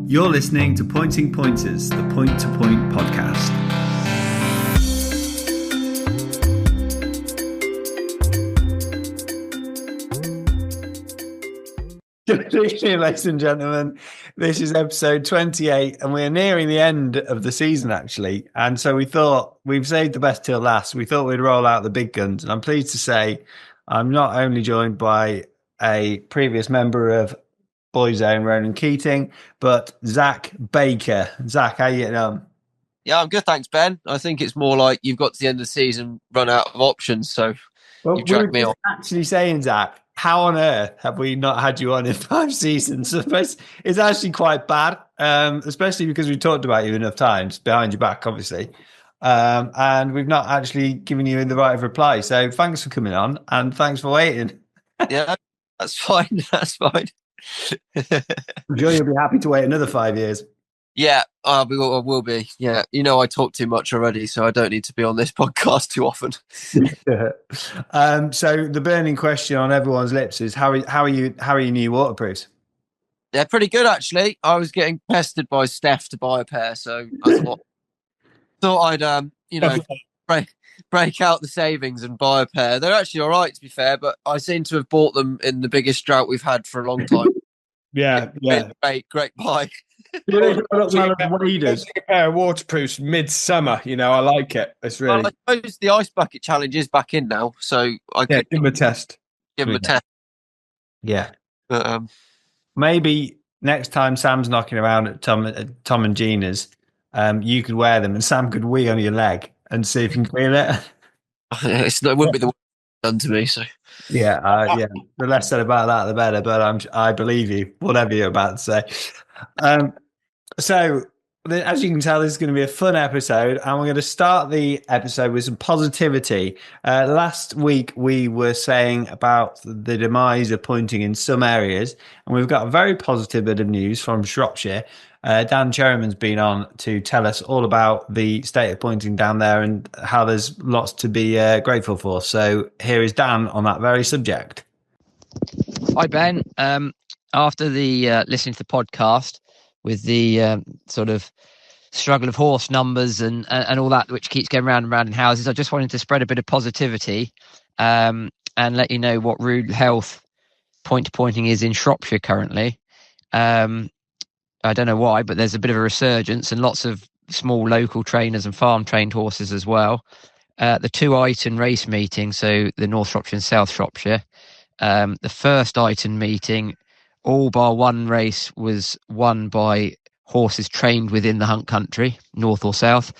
You're listening to Pointing Pointers, the Point to Point podcast. Good evening, ladies and gentlemen. This is episode 28, and we're nearing the end of the season, actually. And so we thought we've saved the best till last. We thought we'd roll out the big guns. And I'm pleased to say I'm not only joined by a previous member of Boyzone, Ronan Keating, but Zac Baker. Zac, how you getting on? Yeah, I'm good, thanks, Ben. I think it's more like you've got to the end of the season, run out of options, so you've dragged me on. Actually saying, Zac, how on earth have we not had you on in 5 seasons? It's actually quite bad, especially because we talked about you enough times behind your back, obviously. And we've not actually given you the right of reply. So thanks for coming on and thanks for waiting. Yeah, that's fine. That's fine. I'm sure you'll be happy to wait another 5 years. Yeah, I will be. Yeah, you know, I talk too much already, so I don't need to be on this podcast too often. So the burning question on everyone's lips is how are your new waterproofs? They're pretty good, actually. I was getting pestered by Steph to buy a pair, so I thought I'd break out the savings and buy a pair. They're actually all right, to be fair, but I seem to have bought them in the biggest drought we've had for a long time. Yeah. Great buy. A pair of waterproofs midsummer, I like it. It's really. Well, I suppose the ice bucket challenge is back in now, so give them a test. Give them a test. Yeah, but, maybe next time Sam's knocking around at Tom and Gina's, you could wear them and Sam could wee on your leg and see if you can feel it. It wouldn't be the done to me, so. Yeah. The less said about that, the better. But I believe you, whatever you're about to say. So, as you can tell, this is going to be a fun episode, and we're going to start the episode with some positivity. Last week, we were saying about the demise of pointing in some areas, and we've got a very positive bit of news from Shropshire. Dan Cherriman's been on to tell us all about the state of pointing down there and how there's lots to be grateful for. So here is Dan on that very subject. Hi, Ben. After the listening to the podcast with the sort of struggle of horse numbers and all that, which keeps going round and round in houses, I just wanted to spread a bit of positivity and let you know what rude health pointing is in Shropshire currently. I don't know why, but there's a bit of a resurgence and lots of small local trainers and farm trained horses as well. The 2 Eiton race meetings, so the North Shropshire and South Shropshire. The first Eiton meeting, all bar one race, was won by horses trained within the Hunt Country, North or South,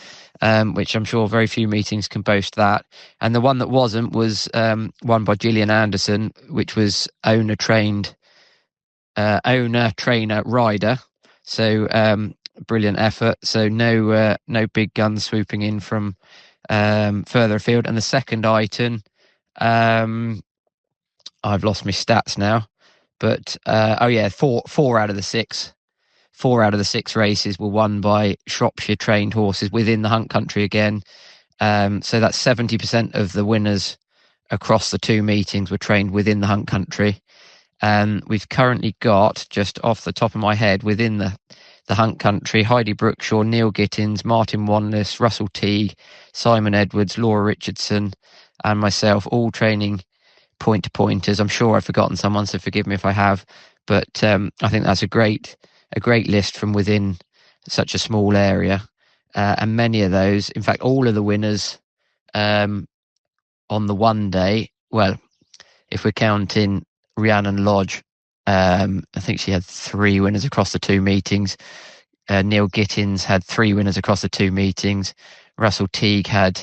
which I'm sure very few meetings can boast that. And the one that wasn't was won by Gillian Anderson, which was owner, trainer, rider. So brilliant effort. So no big guns swooping in from further afield. And the second Eiton, I've lost my stats now, but 4 out of the 6. 4 out of the 6 races were won by Shropshire trained horses within the Hunt Country again. So that's 70% of the winners across the 2 meetings were trained within the Hunt Country. We've currently got, just off the top of my head, within the Hunt Country, Heidi Brookshaw, Neil Gittins, Martin Wanless, Russell Teague, Simon Edwards, Laura Richardson, and myself, all training point-to-pointers. I'm sure I've forgotten someone, so forgive me if I have. But I think that's a great list from within such a small area. And many of those, in fact, all of the winners on the one day, well, if we're counting Rhiannon Lodge, I think she had 3 winners across the 2 meetings. Neil Gittins had 3 winners across the 2 meetings. Russell Teague had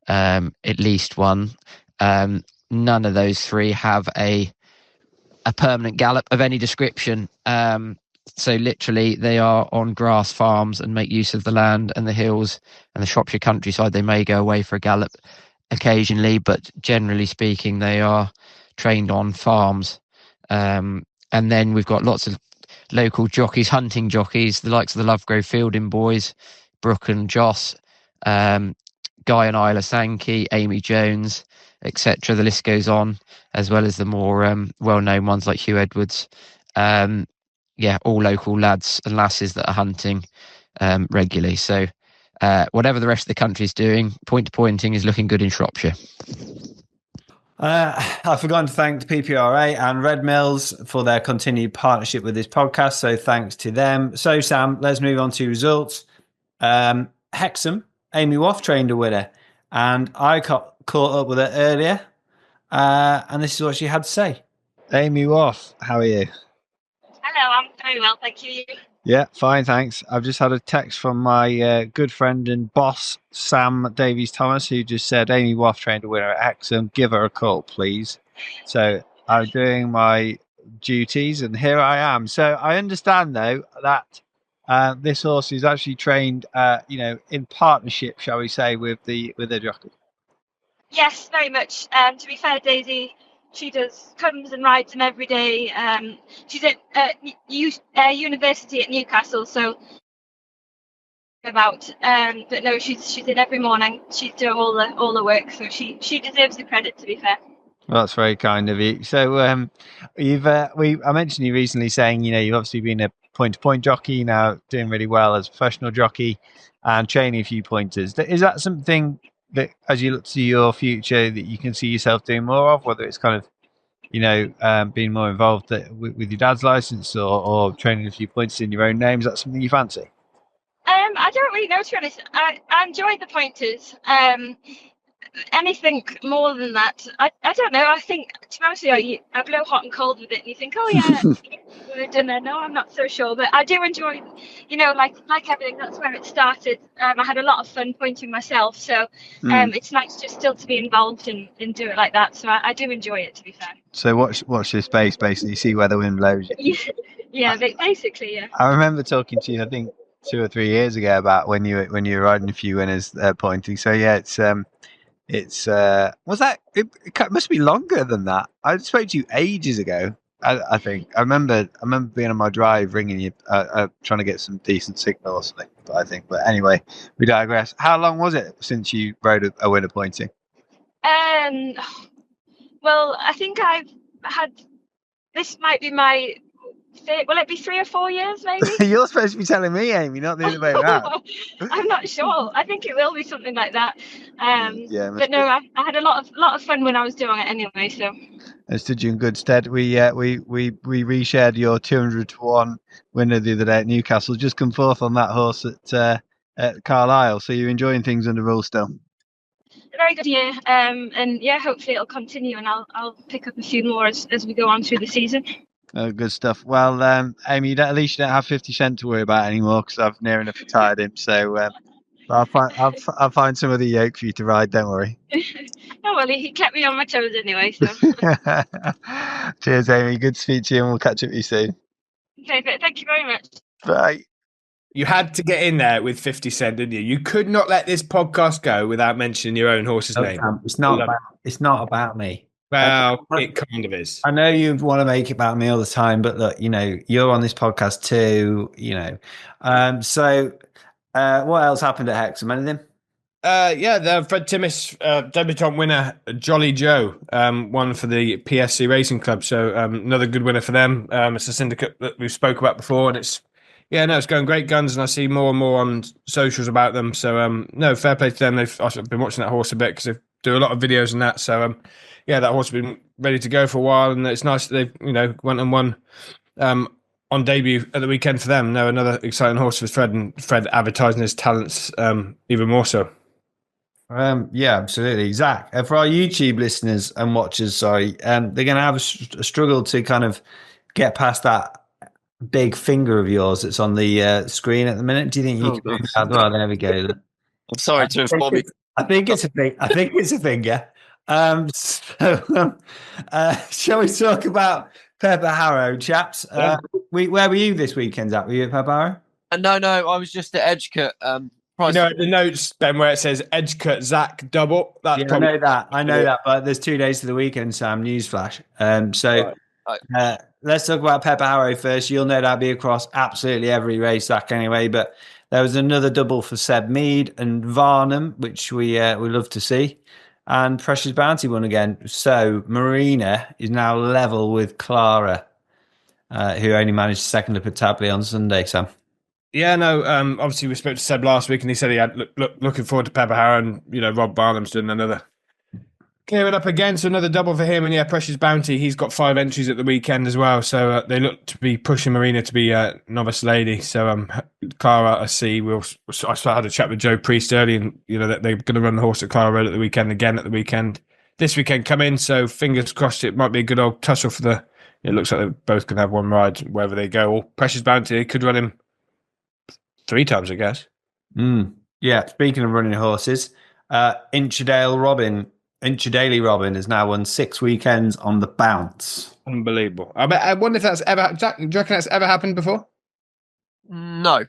at least 1. None of those 3 have a permanent gallop of any description. So literally they are on grass farms and make use of the land and the hills and the Shropshire countryside. They may go away for a gallop occasionally, but generally speaking, they are trained on farms. And then we've got lots of local jockeys, hunting jockeys, the likes of the Lovegrove Fielding boys, Brooke and Joss, Guy and Isla Sankey, Amy Jones, etc. The list goes on, as well as the more well-known ones like Hugh Edwards. All local lads and lasses that are hunting regularly. So whatever the rest of the country's doing, point to pointing is looking good in Shropshire. I've forgotten to thank the PPRA and Red Mills for their continued partnership with this podcast. So thanks to them. So Sam, let's move on to results. Hexham, Amy Waugh trained a winner, and I caught up with her earlier. And this is what she had to say. Amy Waugh, how are you? Hello, I'm very well, thank you. Yeah, fine, thanks. I've just had a text from my good friend and boss, Sam Davies-Thomas, who just said, Amy Waugh trained a winner at Hexham. Give her a call, please. So I'm doing my duties, and here I am. So I understand, though, that this horse is actually trained, in partnership, shall we say, with the jockey. Yes, very much. To be fair, Daisy, she comes and rides him every day. She's at university at Newcastle, so but no, she's in every morning. She's doing all the work, so she deserves the credit. To be fair. Well, that's very kind of you. So I mentioned you recently saying you've obviously been a point-to-point jockey, now doing really well as a professional jockey and training a few pointers. Is that something that, as you look to your future, that you can see yourself doing more of, whether it's kind of being more involved with your dad's license or training a few pointers in your own name? Is that something you fancy? I don't really know, to be honest. I enjoy the pointers. Anything more than that, I don't know. I think, to be honest with you, I blow hot and cold with it, and you think, oh yeah, good. And no, I'm not so sure, but I do enjoy, like everything. That's where it started. I had a lot of fun pointing myself, so it's nice just still to be involved and do it like that. So I do enjoy it, to be fair. So watch this space, basically, see where the wind blows. Yeah, basically, yeah. I remember talking to you, I think 2 or 3 years ago, about when you were riding a few winners pointing. So yeah, it must be longer than that. I spoke to you ages ago. I think I remember being on my drive ringing you, trying to get some decent signal or something. But anyway, we digress. How long was it since you rode a winner pointing? Well, I think I've had. This might be my. Will it be 3 or 4 years, maybe? You're supposed to be telling me, Amy, not the other way around. I'm not sure. I think it will be something like that. But no, I had a lot of fun when I was doing it anyway. So it stood you in good stead. We reshared your 200-1 winner the other day at Newcastle. Just come forth on that horse at Carlisle. So you're enjoying things under rule still. Very good year, and yeah, hopefully it'll continue, and I'll pick up a few more as we go on through the season. Oh, good stuff. Well, Amy, at least you don't have 50 Cent to worry about anymore, because I've near enough retired him. So I'll find some other yoke for you to ride. Don't worry. Oh well, he kept me on my toes anyway. So. Cheers, Amy. Good to speak to you, and we'll catch up with you soon. Okay, thank you very much. Bye. You had to get in there with 50 Cent, didn't you? You could not let this podcast go without mentioning your own horse's name. It's not about me. Well, it kind of is. I know you want to make it about me all the time, but look, you're on this podcast too, So what else happened at Hexham? Anything? The Fred Timmis debutant winner, Jolly Joe, won for the PSC Racing Club. So another good winner for them. It's a syndicate that we've spoke about before, and it's going great guns, and I see more and more on socials about them. So fair play to them. I've been watching that horse a bit because they do a lot of videos and that. So that horse has been ready to go for a while, and it's nice that they've went and won on debut at the weekend for them. No, another exciting horse for Fred, and Fred advertising his talents even more so. Yeah, absolutely. Zach, for our YouTube listeners and watchers, they're going to have a struggle to kind of get past that big finger of yours that's on the screen at the minute. Do you think you can move that? Oh, there we go. I'm sorry to inform you. I think it's a finger. Shall we talk about Pepper Harrow, chaps? Yeah. Where were you this weekend, Zach? Were you at Pepper Harrow? No, I was just at Edgecote. The notes, Ben, where it says Edgecote Zac double. That's I know that, but there's 2 days to the weekend, Sam. Newsflash. Let's talk about Pepper Harrow first. You'll no doubt be across absolutely every race, Zach, anyway. But There was another double for Seb Mead and Varnum, which we love to see. And Precious Bounty won again. So Marina is now level with Clara, who only managed second up at Tabley on Sunday, Sam. Yeah, no. Obviously, we spoke to Seb last week, and he said he had looking forward to Pepper Harrow, and Rob Barnum's doing another clearing up again, so another double for him. And yeah, Precious Bounty, he's got 5 entries at the weekend as well. So they look to be pushing Marina to be a novice lady. So Clara, I see. I had a chat with Joe Priest early, and that they're going to run the horse at Clara Road at the weekend again at the weekend. This weekend come in, so fingers crossed it might be a good old tussle for the. It looks like they're both going to have one ride wherever they go. Or Precious Bounty, they could run him 3 times, I guess. Yeah, speaking of running horses, Inchydale Robin has now won 6 weekends on the bounce. Unbelievable. I wonder if that's ever. Jack, do you reckon that's ever happened before? No.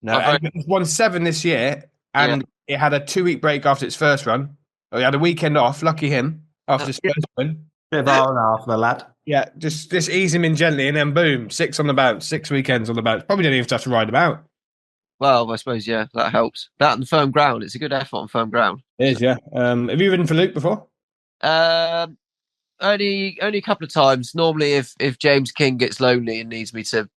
It's won 7 this year, and it had a 2-week break after its first run. He had a weekend off. Lucky him after his first win. Bit of R&R for the lad. Yeah, just ease him in gently, and then boom, 6 on the bounce, 6 weekends on the bounce. Probably don't even have to ride him out. Well, I suppose, that helps. That and firm ground. It's a good effort on firm ground. It is, yeah. Have you ridden for Luke before? Only a couple of times. Normally, if James King gets lonely and needs me to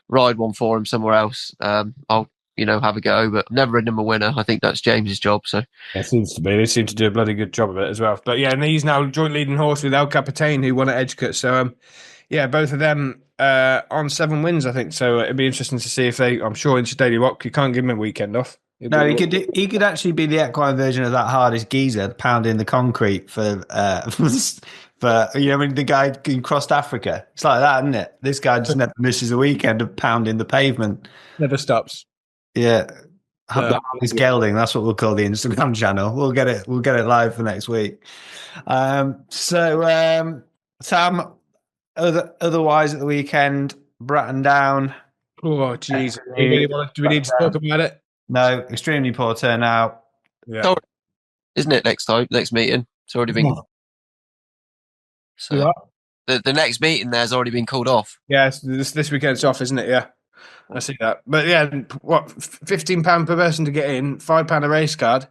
ride one for him somewhere else, I'll have a go. But I've never ridden him a winner. I think that's James's job. So it seems to be. They seem to do a bloody good job of it as well. But yeah, and he's now joint leading horse with El Capitan, who won at Edgecote. So both of them on 7 wins, I think. So it'd be interesting to see if they. I'm sure Inchydale Rock, you can't give him a weekend off. No, he could actually be the equine version of that hardest geezer pounding the concrete for when the guy in crossed Africa. It's like that, isn't it? This guy just never misses a weekend of pounding the pavement. Never stops. Yeah. The hardest gelding, that's what we'll call the Instagram channel. We'll get it live for next week. Sam, otherwise at the weekend, Bratton Down. Oh, jeez. Do we need to talk about it? No, extremely poor turnout. Yeah. Isn't it next meeting? It's already been. So the next meeting there's already been called off. Yeah, this weekend's off, isn't it? Yeah, I see that. But yeah, what, £15 per person to get in, £5 a race card,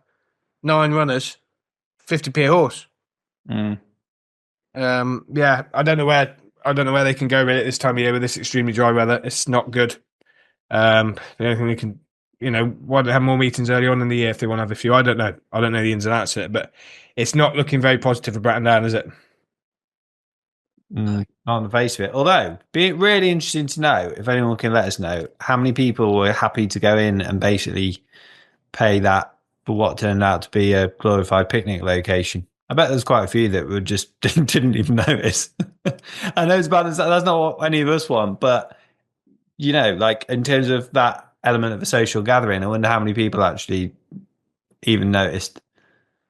9 runners, 50p a horse. Yeah, I don't know where they can go with it this time of year with this extremely dry weather. It's not good. The only thing they can. Why don't have more meetings early on in the year if they want to have a few? I don't know. I don't know the ins and outs of it, but it's not looking very positive for Bratton Down, is it? On the face of it. Although, be really interesting to know if anyone can let us know how many people were happy to go in and basically pay that for what turned out to be a glorified picnic location. I bet there's quite a few that would just didn't even notice. I know that's not what any of us want, but like in terms of that element of a social gathering, I wonder how many people actually even noticed.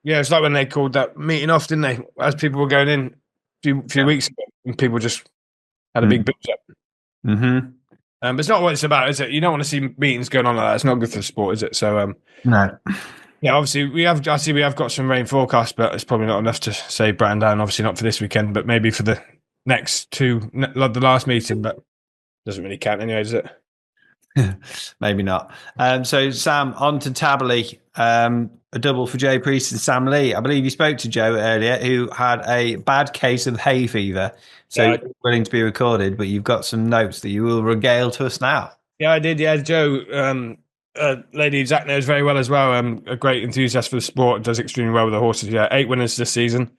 Yeah, it's like when they called that meeting off, didn't they? As people were going in a few weeks ago, and people just had a big build up. But it's not what it's about, is it? You don't want to see meetings going on like that. It's not good for the sport, is it? So no. Yeah, obviously we have got some rain forecast, but it's probably not enough to save Bratton Down. Obviously not for this weekend, but maybe for the next 2, the last meeting. But doesn't really count anyway, does it? Maybe not. So Sam, on to Tabley. A double for Joe Priest and Sam Lee. I believe you spoke to Joe earlier, who had a bad case of hay fever. So willing to be recorded, but you've got some notes that you will regale to us now. Yeah, I did. Yeah, Joe, lady Zac knows very well as well. A great enthusiast for the sport, does extremely well with the horses. Yeah, 8 winners this season.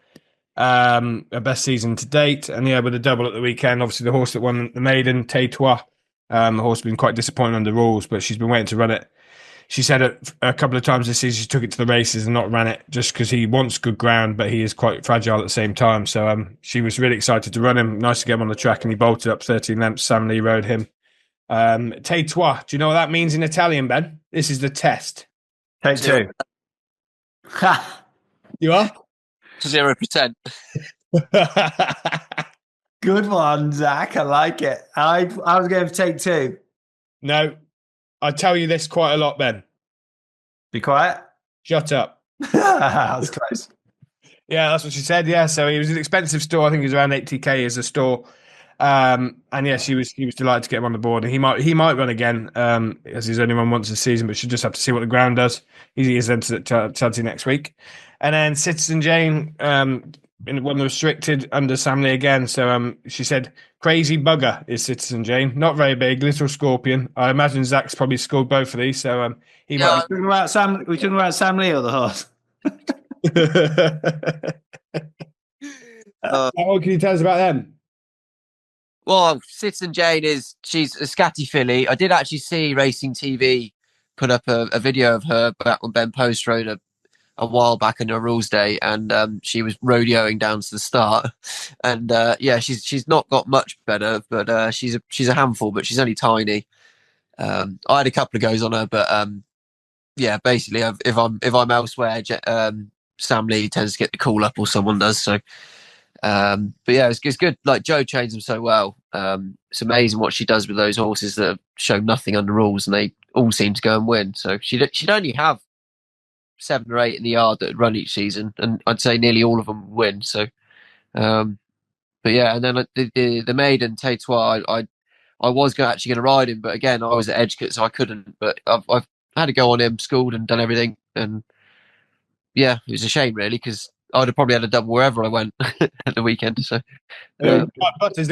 A best season to date. And yeah, with a double at the weekend. Obviously, the horse that won the maiden, Tais-Toi. The horse has been quite disappointing under rules, but she's been waiting to run it. She said it a couple of times this season she took it to the races and not ran it just because he wants good ground, but he is quite fragile at the same time. So she was really excited to run him. Nice to get him on the track, and he bolted up 13 lengths. Sam Lee rode him. Tais-Toi. Do you know what that means in Italian, Ben? This is the test. Take 2. Ha! You are? 0%. Good one, Zac. I like it. I was going to take 2. No. I tell you this quite a lot, Ben. Be quiet. Shut up. That was close. Yeah, that's what she said. Yeah, so it was an expensive store. I think it was around 80k as a store. And yeah, he was delighted to get him on the board. And he might run again, as he's only run once a season, but should just have to see what the ground does. He is entered at Chelsea next week. And then Citizen Jane, in one restricted under Sam Lee again. So she said, crazy bugger is Citizen Jane. Not very big, little scorpion. I imagine Zach's probably scored both of these. So he might be. Talking about Sam, we're talking about Sam Lee or the horse. What can you tell us about them? Well, Citizen Jane she's a scatty filly. I did actually see Racing TV put up a video of her back on Ben Post Road a while back on her rules day, and she was rodeoing down to the start. And yeah, she's not got much better, but she's a handful. But she's only tiny. I had a couple of goes on her, but yeah, basically, if I'm elsewhere, Sam Lee tends to get the call up, or someone does. So. But yeah, it's good. Like, Joe trains them so well. It's amazing what she does with those horses that show nothing under rules, and they all seem to go and win. So she'd only have 7 or 8 in the yard that run each season, and I'd say nearly all of them win. So, but yeah, and then the maiden Taitois, I was actually going to ride him, but again, I was at Edgecombe, so I couldn't. But I've had to go on him, schooled and done everything, and yeah, it was a shame really, because I'd have probably had a double wherever I went at the weekend. So, They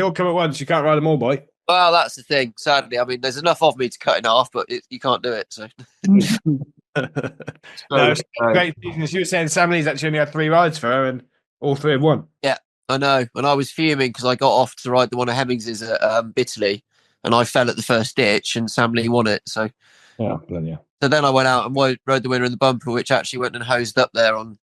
all come at once. You can't ride them all, boy. Well, that's the thing. Sadly, I mean, there's enough of me to cut in half, but you can't do it. So, No, it's a great season. As you were saying, Sam Lee's actually only had 3 rides for her, and all 3 have won. Yeah, I know. And I was fuming because I got off to ride the one of Hemmings's at Bitterley, and I fell at the first ditch, and Sam Lee won it. So, yeah, bloody hell. So then I went out and rode the winner in the bumper, which actually went and hosed up there on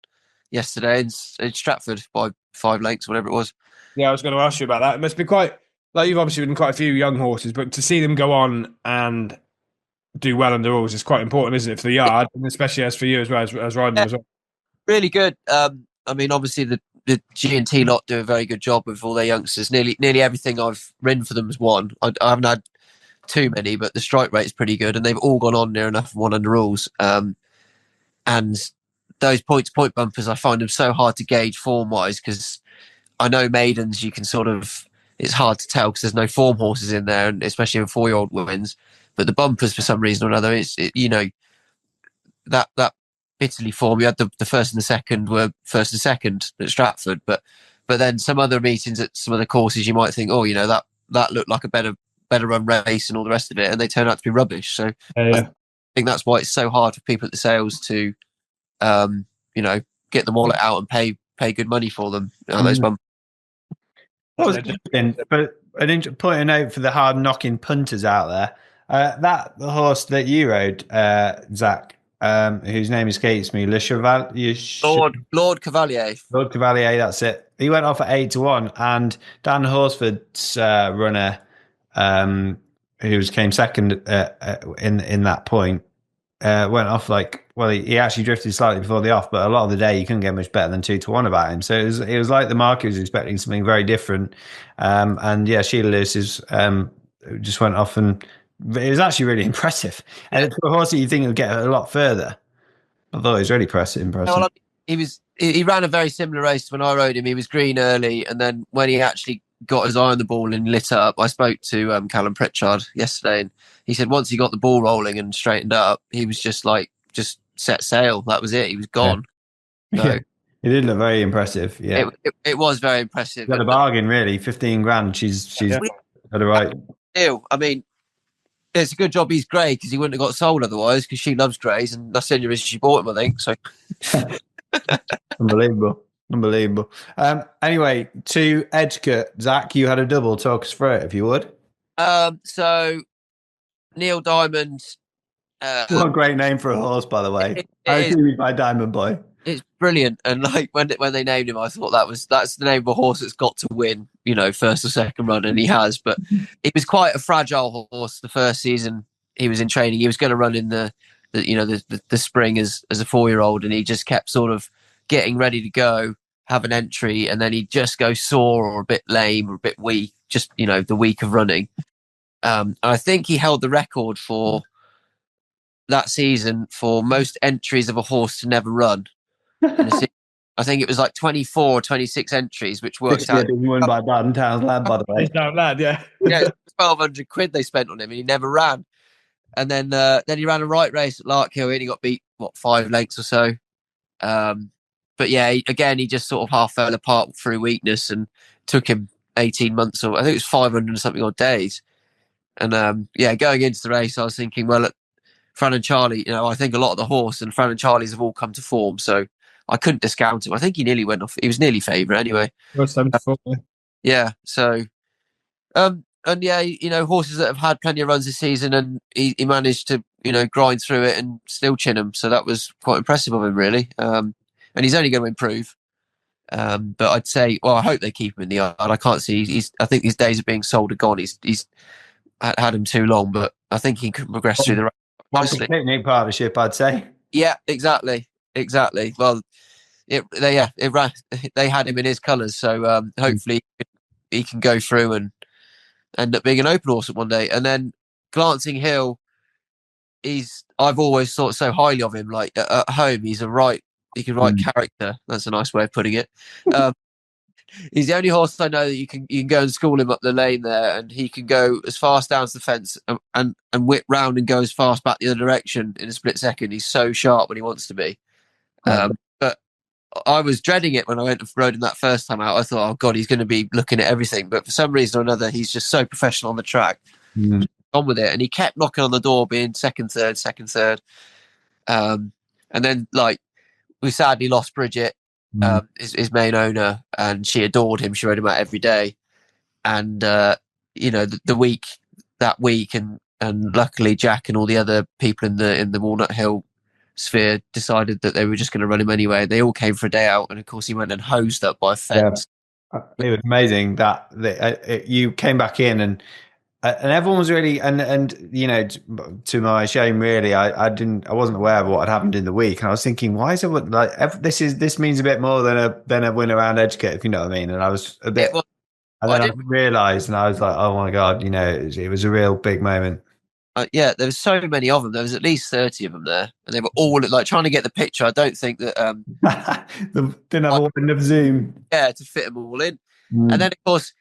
yesterday in Stratford by 5 lengths, whatever it was. Yeah, I was going to ask you about that. It must be quite, like, you've obviously ridden quite a few young horses, but to see them go on and do well under rules is quite important, isn't it, for the yard, and especially as for you as well as riding them as well. Really good. I mean, obviously the G&T lot do a very good job with all their youngsters. Nearly everything I've ridden for them has won. I haven't had too many, but the strike rate is pretty good, and they've all gone on near enough and won under rules. And those point-to-point bumpers, I find them so hard to gauge form-wise, because I know maidens, you can sort of, it's hard to tell because there's no form horses in there, and especially in 4-year-old wins. But the bumpers, for some reason or another, you know, that Bitterly form, you had the first and the second were first and second at Stratford, but then some other meetings at some of the courses, you might think, oh, you know, that looked like a better run race and all the rest of it, and they turn out to be rubbish. So I think that's why it's so hard for people at the sales to, you know, get the wallet out and pay good money for them. Those bumpers. That was interesting, but point a note for the hard knocking punters out there. The horse that you rode, Zach, whose name escapes me, Le Chevalier. Lord Cavalier. Lord Cavalier, that's it. He went off at 8-1, and Dan Horsford's runner, who came second in that point, went off he actually drifted slightly before the off, but a lot of the day you couldn't get much better than 2-1 about him. So it was like the market was expecting something very different. And yeah, Sheila Lewis just went off, and it was actually really impressive. And for a horse that you think would get a lot further, I thought it was really impressive. Well, he ran a very similar race when I rode him. He was green early, and then when he actually got his eye on the ball and lit up, I spoke to Callum Pritchard yesterday, and he said once he got the ball rolling and straightened up, he was just set sail. That was it. He was gone. Yeah. So, it did look very impressive. Yeah, it was very impressive. Got a bargain, really. 15 grand. She's got a right deal. I mean, it's a good job he's grey, because he wouldn't have got sold otherwise, because she loves greys, and that's the only reason she bought him, I think. So Unbelievable. Anyway, to Edgecombe, Zach, you had a double. Talk us through it, if you would. So Neil Diamond. What a great name for a horse, by the way. I agree with my Diamond Boy. It's brilliant, and like when they named him, I thought that's the name of a horse that's got to win, you know, first or second run, and he has. But he was quite a fragile horse the first season he was in training. He was going to run in the spring as a 4-year-old, and he just kept sort of getting ready to go, have an entry, and then he'd just go sore or a bit lame or a bit weak, just, you know, the week of running. And I think he held the record for that season for most entries of a horse to never run. I think it was like 24 or 26 entries, which works Yeah, out. being won by Bowden Town's lad, by the way. He's down lad, yeah. Yeah, it's 1,200 quid they spent on him, and he never ran. And then he ran a right race at Larkhill, and he got beat 5 lengths or so. But yeah, he just sort of half fell apart through weakness, and took him 18 months, or I think it was 500 and something odd days. And going into the race, I was thinking, well, Fran and Charlie, I think a lot of the horse and Fran and Charlie's have all come to form, so I couldn't discount him. I think he nearly went off. He was nearly favourite anyway. Yeah. So, and yeah, horses that have had plenty of runs this season, and he managed to, grind through it and still chin them. So that was quite impressive of him, really. And he's only going to improve. But I'd say, well, I hope they keep him in the yard. I can't see. I think his days of being sold are gone. He's had him too long, but I think he can progress through the race nicely. Picnic partnership, I'd say. Yeah, exactly. Well, they had him in his colours, so hopefully he can go through and end up being an open horse at one day. And then Glancing Hill, I've always thought so highly of him. Like at home, he can write character. That's a nice way of putting it. He's the only horse I know that you can go and school him up the lane there, and he can go as fast down to the fence and whip round and go as fast back the other direction in a split second. He's so sharp when he wants to be. But I was dreading it when I went and rode him that first time out. I thought, oh God, he's going to be looking at everything. But for some reason or another, he's just so professional on the track. On with it, and he kept knocking on the door, being second, third. And then, like, we sadly lost Bridget, his main owner, and she adored him. She rode him out every day, and that week, and luckily Jack and all the other people in the Walnut Hill sphere decided that they were just going to run him anyway. They all came for a day out, and of course he went and hosed up by a fence. Yeah. It was amazing that you came back in, and everyone was really, and to my shame, really, I wasn't aware of what had happened in the week, and I was thinking, why is it like this means a bit more than a win around Edgecombe, if you know what I mean? And I was a bit, and then I realised, and I was like, oh my God, it was a real big moment. There was so many of them. There was at least 30 of them there, and they were all like trying to get the picture. I don't think that didn't have enough zoom. Yeah, to fit them all in. And then of course,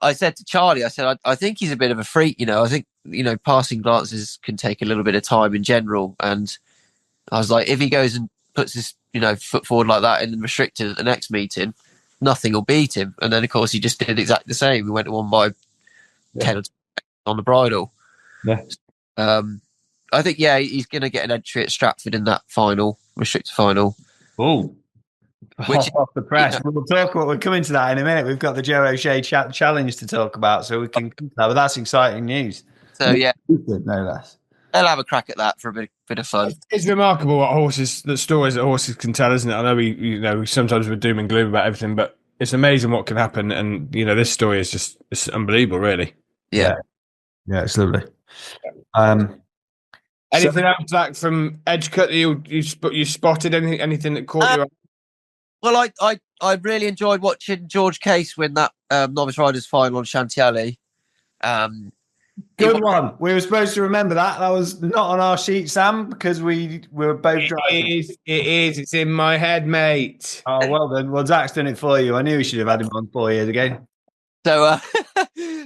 I said to Charlie, I said, I think he's a bit of a freak. I think passing glances can take a little bit of time in general. And I was like, if he goes and puts his foot forward like that in the restricted at the next meeting, nothing will beat him. And then of course he just did exactly the same. He went one by 10 or 20 on the bridle. Yeah. I think he's going to get an entry at Stratford in that restricted final. Oh, off the press. We'll come into that in a minute. We've got the Joe O'Shea challenge to talk about, so we can come to that. But that's exciting news. So yeah, no less. They'll have a crack at that for a bit of fun. It's remarkable the stories that horses can tell, isn't it? I know we sometimes we're doom and gloom about everything, but it's amazing what can happen. And this story is it's unbelievable, really. Yeah, it's lovely. Anything else, Zach, from Edgecut that you spotted? Anything that caught you? Well, I really enjoyed watching George Case win that novice riders final on Chantilly. Good one. We were supposed to remember that. That was not on our sheet, Sam, because we were both driving. It is. It's in my head, mate. Oh, well then. Well, Zach's done it for you. I knew we should have had him on 4 years ago.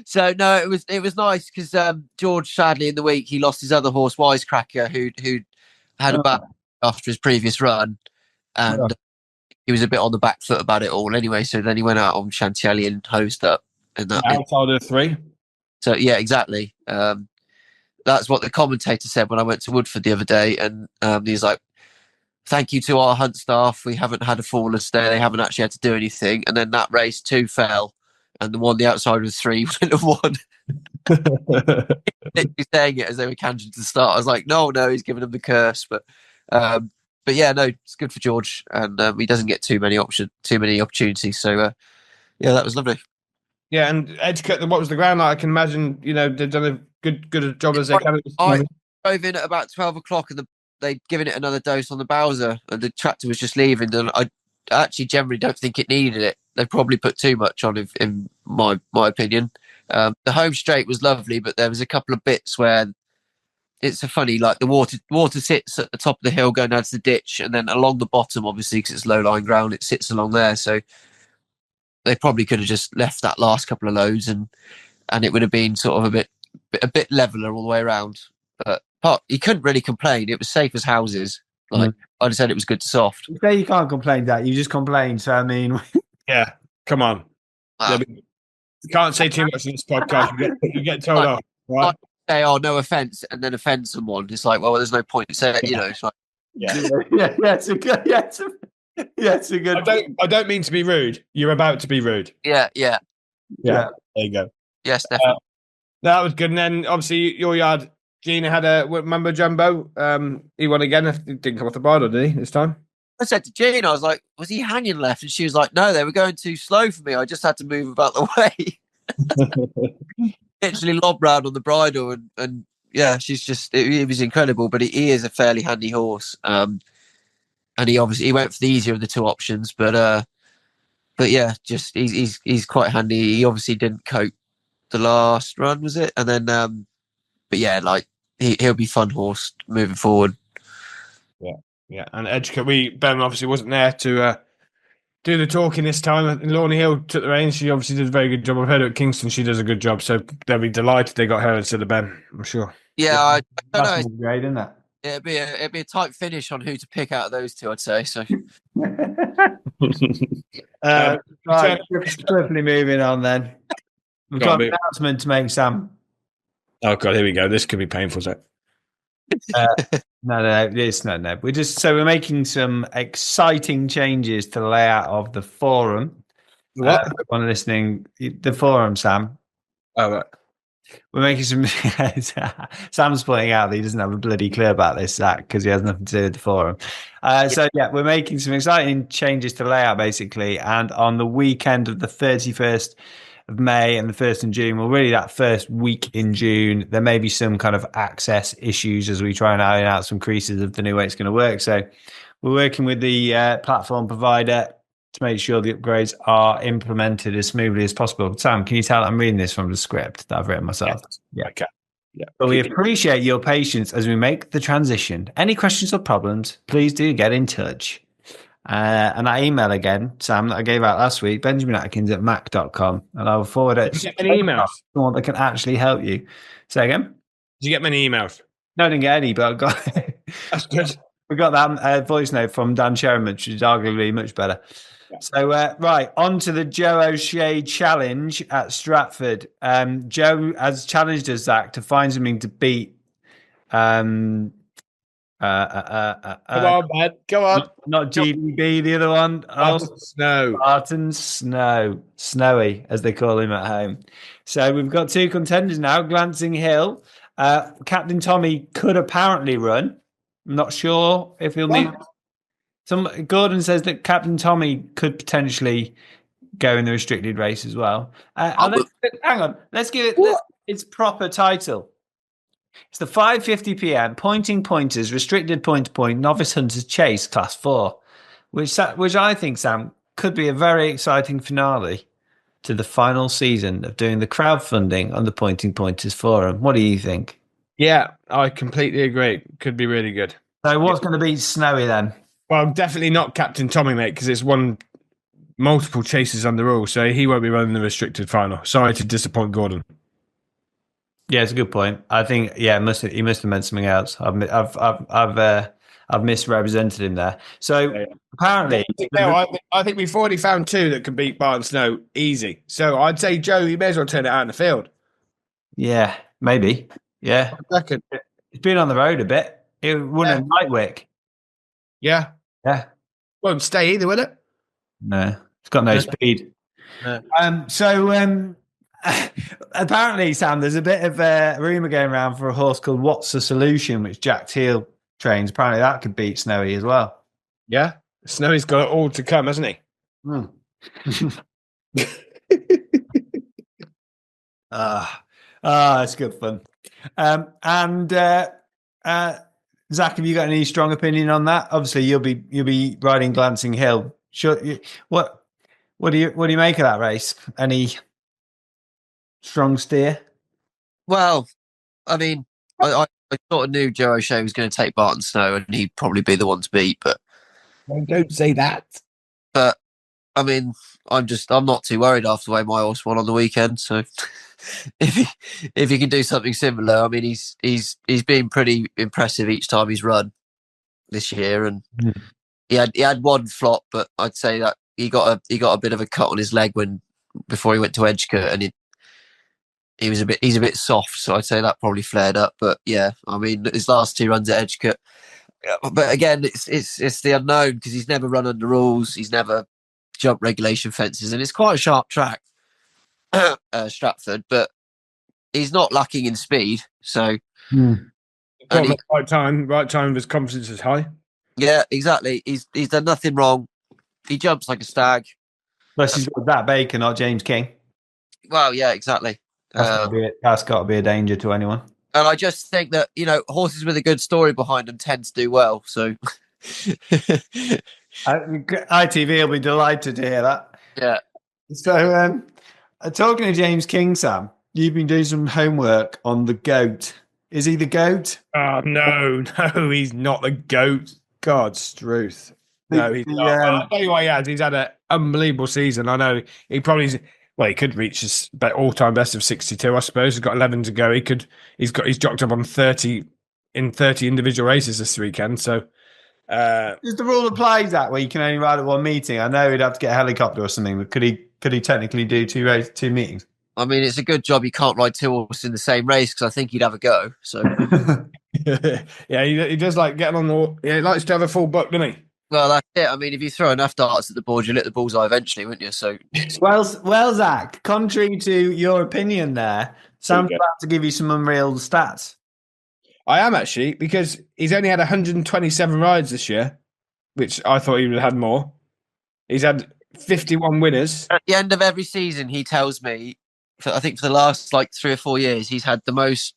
So, no, it was nice because George, sadly, in the week he lost his other horse, Wisecracker, who had a back after his previous run, and he was a bit on the back foot about it all. Anyway, so then he went out on Chantilly and hosed up. Outside of 3. So yeah, exactly. That's what the commentator said when I went to Woodford the other day, and he's like, "Thank you to our hunt staff. We haven't had a faller's day. They haven't actually had to do anything." And then that race 2 fell, and the outside of 3 went and won. He's saying it as they were canting to the start. I was like, no, he's giving them the curse. But yeah, no, it's good for George, and he doesn't get too many opportunities. So that was lovely. Yeah, and Edgecut, what was the ground like? I can imagine, they've done a good job as they can. I drove in at about 12 o'clock, and they'd given it another dose on the Bowser, and the tractor was just leaving. And I actually generally don't think it needed it. They probably put too much on, in my opinion. The home straight was lovely, but there was a couple of bits where it's a funny, like the water sits at the top of the hill going down to the ditch, and then along the bottom, obviously, because it's low lying ground, it sits along there. So they probably could have just left that last couple of loads, and it would have been sort of a bit leveler all the way around. But you couldn't really complain. It was safe as houses. Like I just said, it was good to soft. You say you can't complain, that you just complained. So I mean, Yeah, come on. Wow. You can't say too much in this podcast. You get told off. Right? Like say, oh, no offense, and then offend someone. It's like, well, there's no point in saying it. You know, it's like, Yeah. it's a good. It's a good. I don't mean to be rude. You're about to be rude. yeah. There you go. Yes, definitely. That was good. And then obviously your yard, Gina had a Mumbo Jumbo. He won again. He didn't come off the bridle, did he, this time? I said to Jean, I was like, was he hanging left? And she was like, no, they were going too slow for me. I just had to move about the way. Literally lobbed round on the bridle. And yeah, she's just, it was incredible. But he is a fairly handy horse. And he went for the easier of the two options. But yeah, just he's quite handy. He obviously didn't cope the last run, was it? And then, but yeah, like he'll be fun horse moving forward. Yeah, and Ben obviously wasn't there to do the talking this time. Lorna Hill took the reins. She obviously did a very good job. I've heard at Kingston she does a good job, so they'll be delighted they got her instead of Ben, I'm sure. Yeah, I don't That's know. great, isn't it? It'd be a tight finish on who to pick out of those two, I'd say. So, right, swiftly moving on then. We've got an announcement to make, Sam. Oh God, here we go. This could be painful, Zach. No, it's not. No, we're making some exciting changes to the layout of the forum. What? One listening, the forum, Sam. Oh, right. We're making some. Sam's pointing out that he doesn't have a bloody clue about this, Zach, because he has nothing to do with the forum. So yeah, we're making some exciting changes to the layout, basically. And on the weekend of the 31st of May and the 1st of June, well, really that first week in June, there may be some kind of access issues as we try and iron out some creases of the new way it's going to work. So we're working with the platform provider to make sure the upgrades are implemented as smoothly as possible. Sam, can you tell I'm reading this from the script that I've written myself? Yeah. Okay. Yeah. But we appreciate your patience as we make the transition. Any questions or problems, please do get in touch. And that email again, Sam, that I gave out last week, benjaminatkins@mac.com, and I will forward it. Did you get many emails? Someone that can actually help you. Say again? Did you get many emails? No, I didn't get any, but I got That's good. we got that voice note from Dan Cherriman, which is arguably much better. Yeah. So, right, on to the Joe O'Shea challenge at Stratford. Joe has challenged us, Zach, to find something to beat. Come on, man. Come on. Not GDB, the other one. Barton Snow. Snowy, as they call him at home. So we've got two contenders now, Glancing Hill. Captain Tommy could apparently run. I'm not sure if he'll need... Gordon says that Captain Tommy could potentially go in the restricted race as well. Hang on. Let's give it its proper title. It's the 5:50 p.m. Pointing Pointers Restricted Point-to-Point Novice Hunters Chase Class 4, which I think, Sam, could be a very exciting finale to the final season of doing the crowdfunding on the Pointing Pointers forum. What do you think? Yeah, I completely agree. Could be really good. So what's going to be Snowy then? Well, definitely not Captain Tommy, mate, because it's won multiple chases under rule, so he won't be running the restricted final. Sorry to disappoint Gordon. Yeah, it's a good point. I think, he must have meant something else. I've misrepresented him there. So apparently, I think we've already found two that can beat Barton Snow easy. So I'd say, Joe, you may as well turn it out in the field. Yeah, maybe. Yeah, I reckon. It's been on the road a bit. It wouldn't have Nightwick. Yeah. Won't stay either, will it? No, it's got no speed. No. Apparently, Sam, there's a bit of a rumour going around for a horse called What's the Solution, which Jack Teal trains. Apparently, that could beat Snowy as well. Yeah, Snowy's got it all to come, hasn't he? It's good fun. Zach, have you got any strong opinion on that? Obviously, you'll be riding Glancing Hill. Sure. What do you make of that race? Any strong steer? Well, I mean, I I sort of knew Joe O'Shea was going to take Barton Snow, and he'd probably be the one to beat. But Don't say that. I mean, I'm not too worried after the way my horse won on the weekend. So if he can do something similar, I mean, he's been pretty impressive each time he's run this year, and he had one flop, but I'd say that he got a bit of a cut on his leg before he went to Edgecote, and he's a bit soft, so I'd say that probably flared up. But yeah, I mean, his last 2 runs at Edgecote, but again, it's the unknown because he's never run under rules, he's never jumped regulation fences, and it's quite a sharp track, Stratford, but he's not lacking in speed. So, Right time. His confidence is high. Yeah, exactly. He's done nothing wrong. He jumps like a stag. Plus, he's got Zac Baker, not James King. Well, yeah, exactly. That's got to be a danger to anyone. And I just think that, horses with a good story behind them tend to do well. So, ITV will be delighted to hear that. Yeah. So, talking to James King, Sam, you've been doing some homework on the GOAT. Is he the GOAT? Oh, no, he's not the GOAT. God's truth. No, he's not. I'll tell you what he has. He's had an unbelievable season. I know he probably, he could reach his all-time best of 62, I suppose. He's got 11 to go. He's jocked up on 30 in 30 individual races this weekend. So, does the rule apply that where you can only ride at one meeting? I know he'd have to get a helicopter or something, but could he technically do two meetings? I mean, it's a good job you can't ride 2 horses in the same race because I think he'd have a go. So, yeah, he does like getting on the. Yeah, he likes to have a full buck, doesn't he? Well, that's it. I mean, if you throw enough darts at the board, you'll hit the bullseye eventually, wouldn't you? So, well, Zach, contrary to your opinion there, Sam's about to give you some unreal stats. I am actually, because he's only had 127 rides this year, which I thought he would have had more. He's had 51 winners. At the end of every season, he tells me, I think for the last 3 or 4 years, he's had the most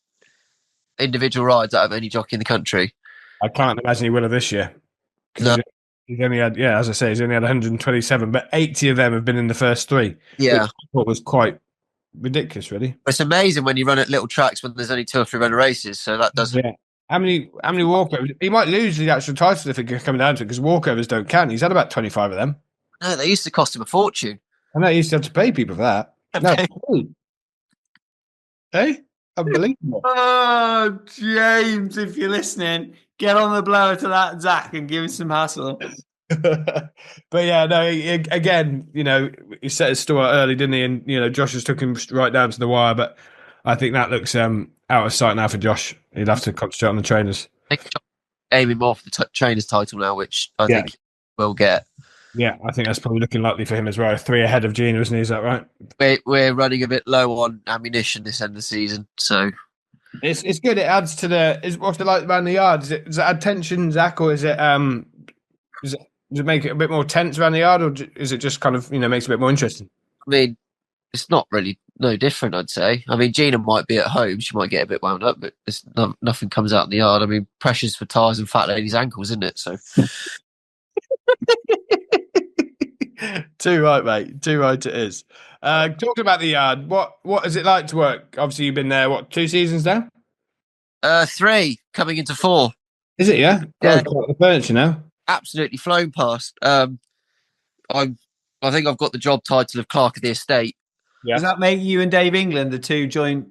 individual rides out of any jockey in the country. I can't imagine he will have this year. No. He's only had, as I say, he's only had 127, but 80 of them have been in the first 3. Yeah. Which I thought was quite ridiculous, really. It's amazing when you run at little tracks when there's only 2 or 3 runner races, so that doesn't... Yeah. How many walkovers? He might lose the actual title if it comes down to it, because walkovers don't count. He's had about 25 of them. No, they used to cost him a fortune. I know he used to have to pay people for that. No. Hey? Unbelievable. Oh, James, if you're listening, get on the blower to that Zach and give him some hassle. But yeah, no, again, he set his store early, didn't he? And, Josh just took him right down to the wire. But I think that looks out of sight now for Josh. He'd have to concentrate on the trainers. Aiming more for the trainer's title now, which I think we'll get. Yeah, I think that's probably looking likely for him as well. 3 ahead of Gina, isn't he? Is that right? We're running a bit low on ammunition this end of the season, so it's good. It adds to what's it like around the yard? Does it add tension, Zach, or does it make it a bit more tense around the yard, or is it just kind of makes it a bit more interesting? I mean, it's not really no different, I'd say. I mean, Gina might be at home; she might get a bit wound up, but nothing comes out in the yard. I mean, pressures for tyres and fat ladies' ankles, isn't it? So. Too right, mate. Too right it is. Talking about the yard, what is it like to work? Obviously, you've been there, 2 seasons now? 3, coming into 4. Is it, yeah? Yeah. The furniture now? Absolutely flown past. I think I've got the job title of Clerk of the Estate. Yeah. Does that make you and Dave England the 2 joint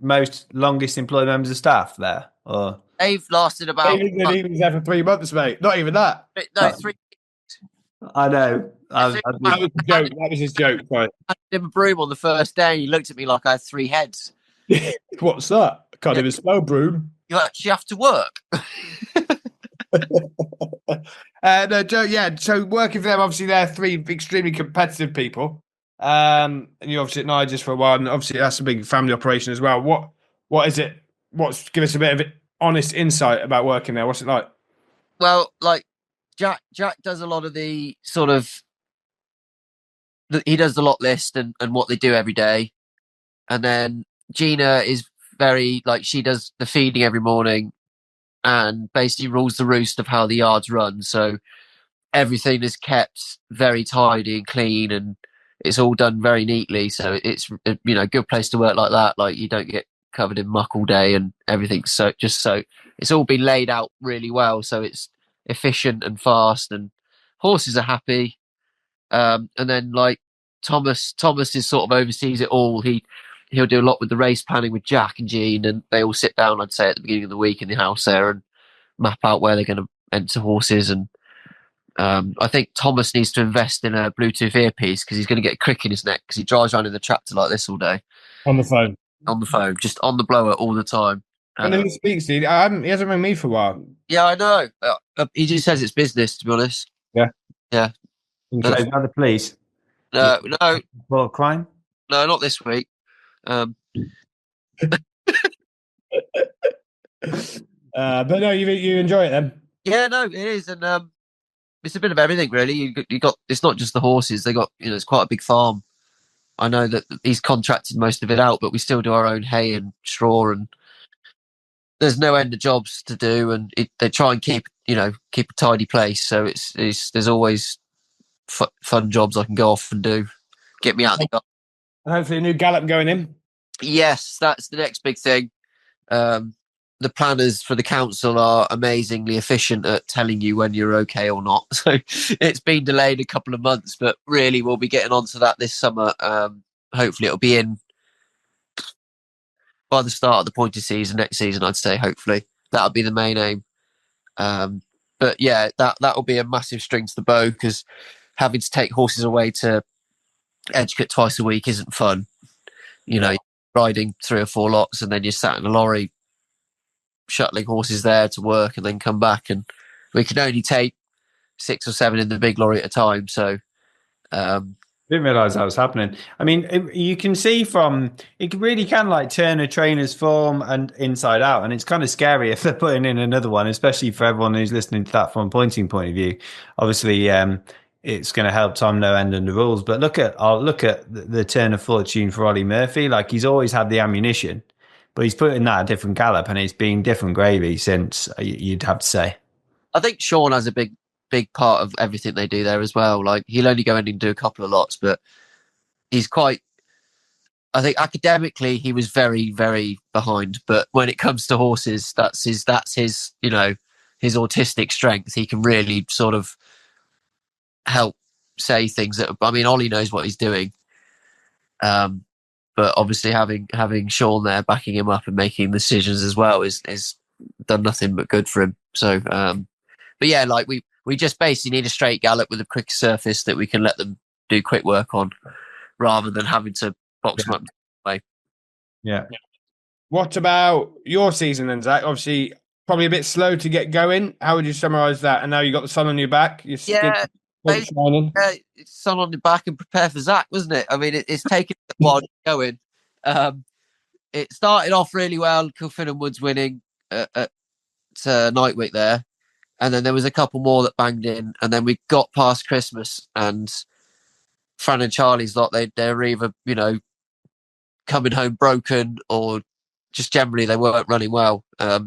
longest employed members of staff there? Or Dave lasted about... Dave England was there for 3 months, mate. Not even that. No, 3. I know. That was a joke. That was his joke. Right. I had him a broom on the first day. And he looked at me like I had 3 heads. What's that? I can't even spell broom. You actually have to work. No, Joe. Yeah. So working for them, obviously, they're 3 extremely competitive people. And you're obviously at Nigel's for a while, and obviously that's a big family operation as well. What is it? Give us a bit of honest insight about working there. What's it like? Well, Jack does a lot of the sort of. He does the lot list and what they do every day. And then Gina is very, she does the feeding every morning and basically rules the roost of how the yards run. So everything is kept very tidy and clean and it's all done very neatly. So it's, a good place to work like that. You don't get covered in muck all day and everything. So it's all been laid out really well. So it's efficient and fast, and horses are happy. And then like Thomas is sort of oversees it all. He'll do a lot with the race planning with Jack and Jean, and they all sit down, I'd say, at the beginning of the week in the house there and map out where they're going to enter horses. And I think Thomas needs to invest in a Bluetooth earpiece because he's going to get a crick in his neck because he drives around in the tractor like this all day. On the phone. Just on the blower all the time. And then he speaks, dude. He hasn't rang me for a while. Yeah, I know. He just says it's business, to be honest. Yeah. Yeah. So is that the police? No, What crime? no, not this week. But no, you enjoy it then? Yeah, no, it is, and it's a bit of everything really. You got it's not just the horses. They got it's quite a big farm. I know that he's contracted most of it out, but we still do our own hay and straw, and there's no end of jobs to do. And they try and keep a tidy place. So there's always fun jobs I can go off and do. Get me out of the garden. And hopefully a new gallop going in. Yes, that's the next big thing. The planners for the council are amazingly efficient at telling you when you're okay or not. So it's been delayed a couple of months, but really we'll be getting onto that this summer. Hopefully it'll be in by the start of the pointy season next season, I'd say. Hopefully that'll be the main aim. But yeah, that will be a massive string to the bow because having to take horses away to Edgecombe twice a week isn't fun. You're riding 3 or 4 lots and then you're sat in a lorry shuttling horses there to work and then come back, and we can only take 6 or 7 in the big lorry at a time. So didn't realize that was happening. I mean, you can see from it really can like turn a trainer's form and inside out, and it's kind of scary if they're putting in another one, especially for everyone who's listening to that from a pointing point of view. Obviously, it's going to help Tom no end under rules. But look at the turn of fortune for Ollie Murphy. Like he's always had the ammunition, but he's put in that a different gallop, and it's been different gravy since. You'd have to say. I think Sean has a big part of everything they do there as well. Like he'll only go in and do a couple of lots, but he's quite. I think academically he was very, very behind, but when it comes to horses, that's his his autistic strength. He can really sort of help say things that. I mean, Ollie knows what he's doing. But obviously having Sean there backing him up and making decisions as well is done nothing but good for him. So, but yeah, like we just basically need a straight gallop with a quick surface that we can let them do quick work on, rather than having to box them up. Yeah. What about your season then, Zach? Obviously, probably a bit slow to get going. How would you summarise that? And now you got the sun on your back. Shining. Sun on the back and prepare for Zach, wasn't it? I mean, it's taken a while going. It started off really well. Kilfin and Woods winning at Nightwick there, and then there was a couple more that banged in, and then we got past Christmas, and Fran and Charlie's lot they're either coming home broken or just generally they weren't running well. I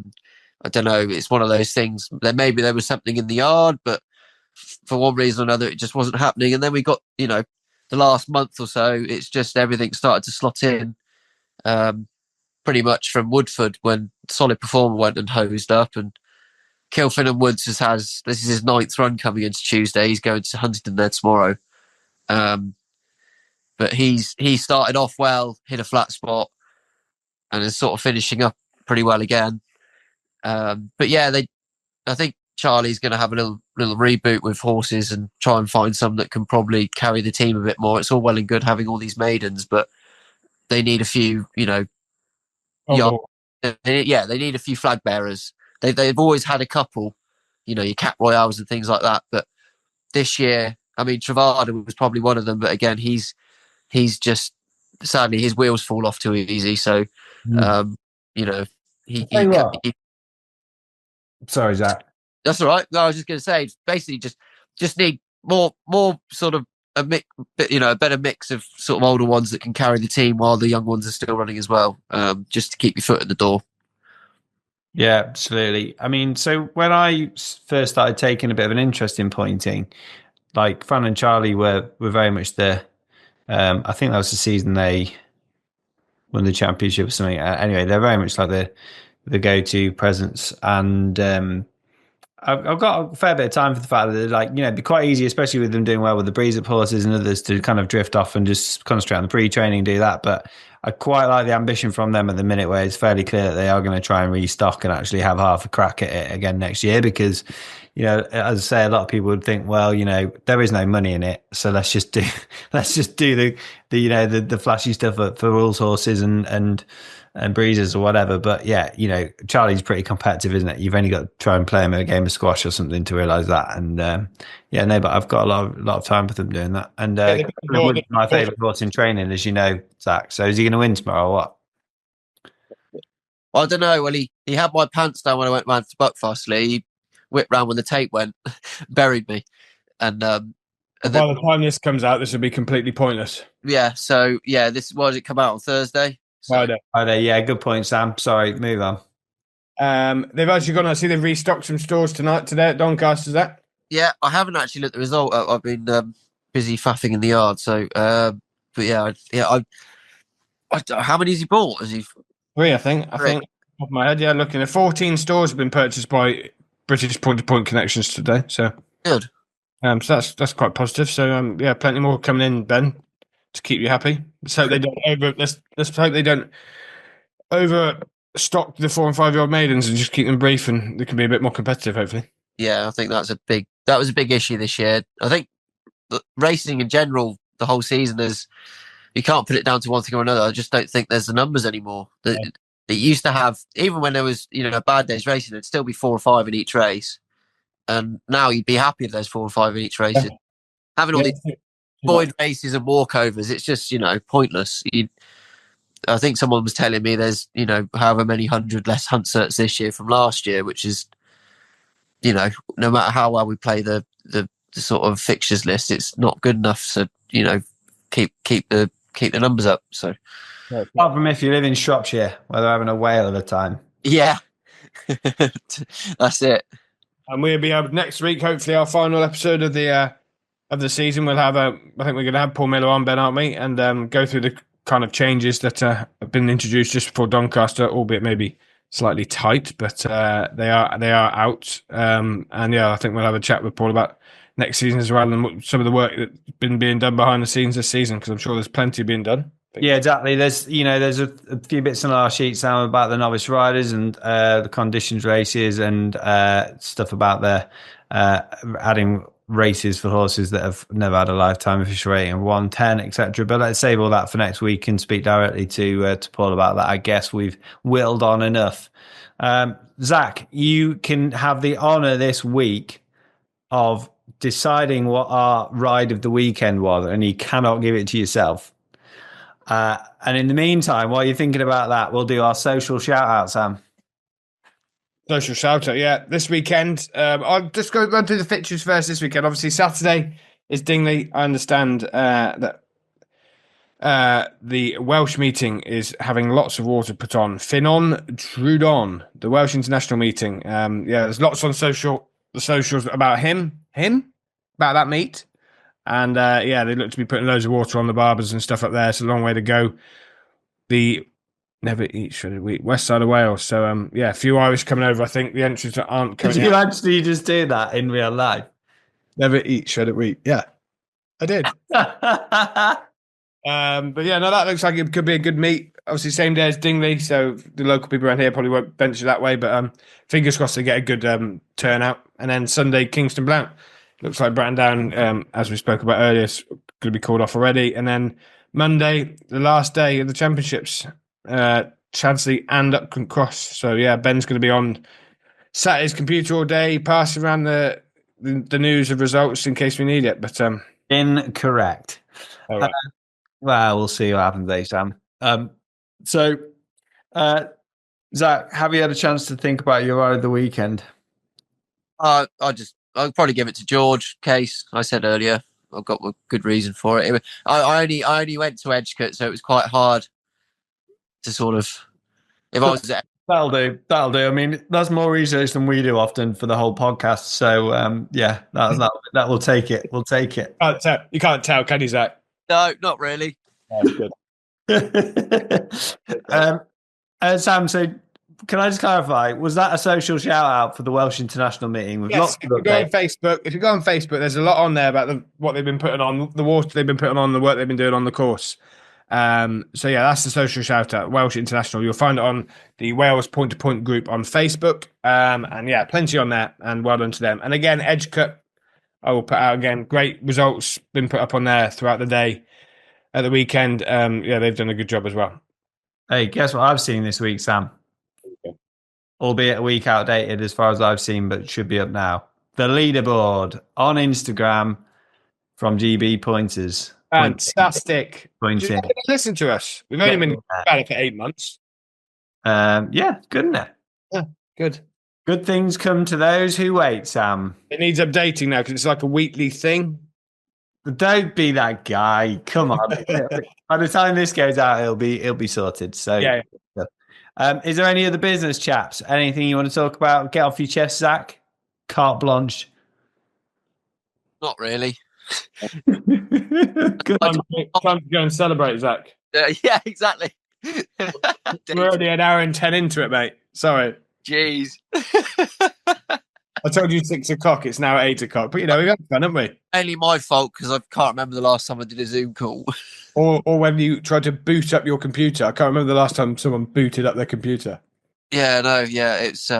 don't know. It's one of those things. Maybe there was something in the yard, but for one reason or another, it just wasn't happening. And then we got, the last month or so, it's just everything started to slot in. Pretty much from Woodford when Solid Performer went and hosed up, and Kilfin and Woods this is his 9th run coming into Tuesday. He's going to Huntingdon there tomorrow. But he started off well, hit a flat spot, and is sort of finishing up pretty well again. But yeah, I think Charlie's going to have a little reboot with horses and try and find some that can probably carry the team a bit more. It's all well and good having all these maidens, but they need a few, they need a few flag bearers. They've always had a couple, your Cat Royales and things like that. But this year, I mean, Travada was probably one of them, but again, he's just sadly his wheels fall off too easy. So, Sorry, Zach. That's all right. No, I was just going to say, basically, just need more sort of a better mix of sort of older ones that can carry the team while the young ones are still running as well, just to keep your foot in the door. Yeah, absolutely. I mean, so when I first started taking a bit of an interest in pointing, like Fran and Charlie were very much the. I think that was the season they won the championship or something. Anyway, they're very much like the go-to presence, and I've got a fair bit of time for the fact that they're like, it'd be quite easy, especially with them doing well with the breeze up horses and others, to kind of drift off and just concentrate on the pre-training, do that. But I quite like the ambition from them at the minute, where it's fairly clear that they are going to try and restock and actually have half a crack at it again next year. Because, as I say, a lot of people would think, well, there is no money in it, so let's just do the flashy stuff for rules horses and breezes or whatever. But yeah, Charlie's pretty competitive, isn't it? You've only got to try and play him in a game of squash or something to realise that. And but I've got a lot of time for them doing that. And my favourite horse in training, as you know, Zach. So is he going to win tomorrow or what? I don't know. Well, he had my pants down when I went round to Buckfast. He whipped round when the tape went, buried me. And by the time this comes out, this will be completely pointless. Yeah. So yeah, why did it come out on Thursday? Friday. Yeah, good point, Sam. Sorry, move on. They've actually gone. I see they've restocked some stores today at Doncaster. Is that? Yeah, I haven't actually looked at the result. I've been busy faffing in the yard. So, but yeah. How many has he bought? Has he? 3, I think. I think off my head. Yeah, looking at 14 stores have been purchased by British Point-to-Point Connections today. So good. So that's quite positive. So yeah, plenty more coming in, Ben, to keep you happy. Let's hope they don't let's hope they don't overstock the 4 and 5 year old maidens and just keep them brief, and they can be a bit more competitive, hopefully. Yeah, I think that was a big issue this year. I think racing in general, the whole season, you can't put it down to one thing or another. I just don't think there's the numbers anymore. It used to have, even when there was a bad day's racing, there'd still be 4 or 5 in each race, and now you'd be happy if there's 4 or 5 in each race. Yeah. Having all these void races and walkovers, it's just pointless. I think someone was telling me there's however many 100 less hunt certs this year from last year, which is no matter how well we play the sort of fixtures list, it's not good enough to keep the numbers up. So apart from if you live in Shropshire, where they're having a whale of a time. Yeah. That's it. And we'll be next week, hopefully, our final episode of the season. We'll have I think we're going to have Paul Miller on, Ben, aren't we? And go through the kind of changes that have been introduced just before Doncaster, albeit maybe slightly tight, but they are out. And yeah, I think we'll have a chat with Paul about next season as well, and some of the work that's been being done behind the scenes this season, because I'm sure there's plenty being done. Yeah, exactly. There's a few bits on our sheet, Sam, about the novice riders and the conditions races and stuff about the adding races for horses that have never had a lifetime official rating of 110, etc. But let's save all that for next week and speak directly to Paul about that. I guess we've whittled on enough. Zach, you can have the honour this week of deciding what our ride of the weekend was, and you cannot give it to yourself. And in the meantime, while you're thinking about that, we'll do our social shout out, Sam. Social shout out, yeah. This weekend, I'll just run through the fixtures first this weekend. Obviously, Saturday is Dingley. I understand that the Welsh meeting is having lots of water put on. Finon Trudon, the Welsh International meeting. There's lots on the socials about him, about that meet. And they look to be putting loads of water on the barbers and stuff up there. It's a long way to go. The Never Eat Shredded Wheat, west side of Wales. So a few Irish coming over. I think the entries aren't coming. Did you actually just do that in real life? Never Eat Shredded Wheat. Yeah, I did. But yeah, no, that looks like it could be a good meet. Obviously, same day as Dingley, so the local people around here probably won't venture that way. But fingers crossed they get a good turnout. And then Sunday, Kingston Blount. Looks like Bratton Down, as we spoke about earlier, is going to be called off already. And then Monday, the last day of the championships, Chadsley and Upcombe Cross. So yeah, Ben's going to be on Saturday's computer all day, passing around the news of results in case we need it. But incorrect. All right. Well, we'll see what happens there, Sam. So, Zach, have you had a chance to think about your ride of the weekend? I'll probably give it to George Case. I said earlier, I've got a good reason for it. I only went to Edgecote, so it was quite hard to sort of. If I was, that'll do. I mean, that's more research than we do often for the whole podcast. So that will take it. We'll take it. You can't tell, can you, Zach? No, not really. That's good. Sam, so can I just clarify? Was that a social shout out for the Welsh International meeting? With Yes, lots if of you go on updates? Facebook, there's a lot on there about what they've been putting on, the water they've been putting on, the work they've been doing on the course. So yeah, that's the social shout out, Welsh International. You'll find it on the Wales Point to Point group on Facebook. And yeah, plenty on there, and well done to them. And again, Edge Cut, I will put out again. Great results been put up on there throughout the day, at the weekend. Yeah, they've done a good job as well. Hey, guess what I've seen this week, Sam? Albeit a week outdated as far as I've seen, but it should be up now. The leaderboard on Instagram from GB Pointers. Fantastic. Pointing. Listen to us. We've only been about it for 8 months. Yeah, good, isn't it? Yeah, good. Good things come to those who wait, Sam. It needs updating now because it's like a weekly thing. Don't be that guy. Come on. By the time this goes out, it'll be sorted. So Yeah. Is there any other business, chaps? Anything you want to talk about? Get off your chest, Zach. Carte blanche. Not really. Good. Time to go and celebrate, Zach. Yeah, exactly. We're already an hour and 10 into it, mate. Sorry. Jeez. I told you 6 o'clock. It's now 8 o'clock. But, we've had fun, haven't we? Mainly my fault because I can't remember the last time I did a Zoom call. Or when you tried to boot up your computer. I can't remember the last time someone booted up their computer. Yeah, no, yeah, it's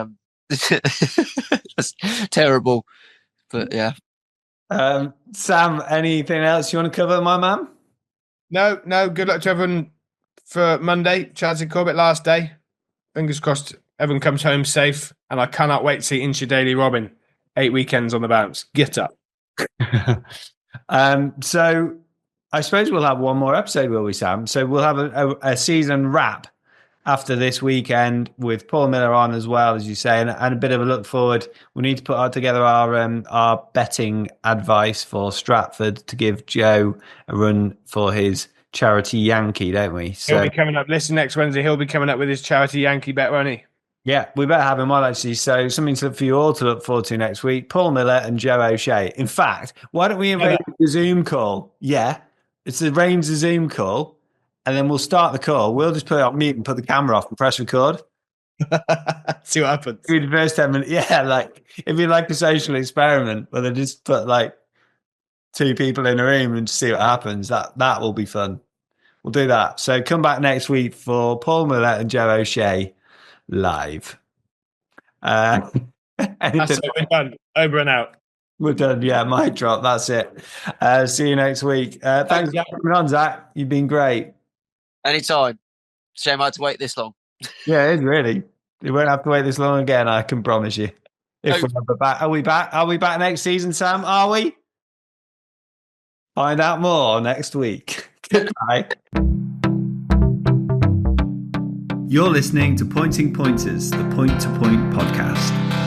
that's terrible. But yeah. Sam, anything else you want to cover, my man? No. Good luck to everyone for Monday. Chaz and Corbett last day. Fingers crossed everyone comes home safe. And I cannot wait to see Inch Daily Robin. 8 weekends on the bounce. Get up. So I suppose we'll have one more episode, will we, Sam? So we'll have a season wrap after this weekend with Paul Miller on as well, as you say, and a bit of a look forward. We need to put together our betting advice for Stratford to give Joe a run for his charity Yankee, don't we? So He'll be coming up. Listen, next Wednesday, he'll be coming up with his charity Yankee bet, won't he? yeah, we better have him on, actually. So something for you all to look forward to next week. Paul Miller and Joe O'Shea. In fact, why don't we arrange a Zoom call? Yeah, it's arrange a Zoom call, and then we'll start the call. We'll just put it on mute and put the camera off and press record. See what happens. The first 10 minutes, yeah, it'd be like a social experiment where they just put 2 people in a room and see what happens. That will be fun. We'll do that. So come back next week for Paul Miller and Joe O'Shea live. That's it. We're done. Over and out. We're done. Yeah, mic drop. That's it. See you next week. Thanks for coming on, Zach. You've been great. Anytime. Shame I had to wait this long. Yeah, it is really. You won't have to wait this long again, I can promise you. If we're ever back. Are we back? Are we back next season, Sam? Are we? Find out more next week. Goodbye. You're listening to Pointing Pointers, the Point to Point podcast.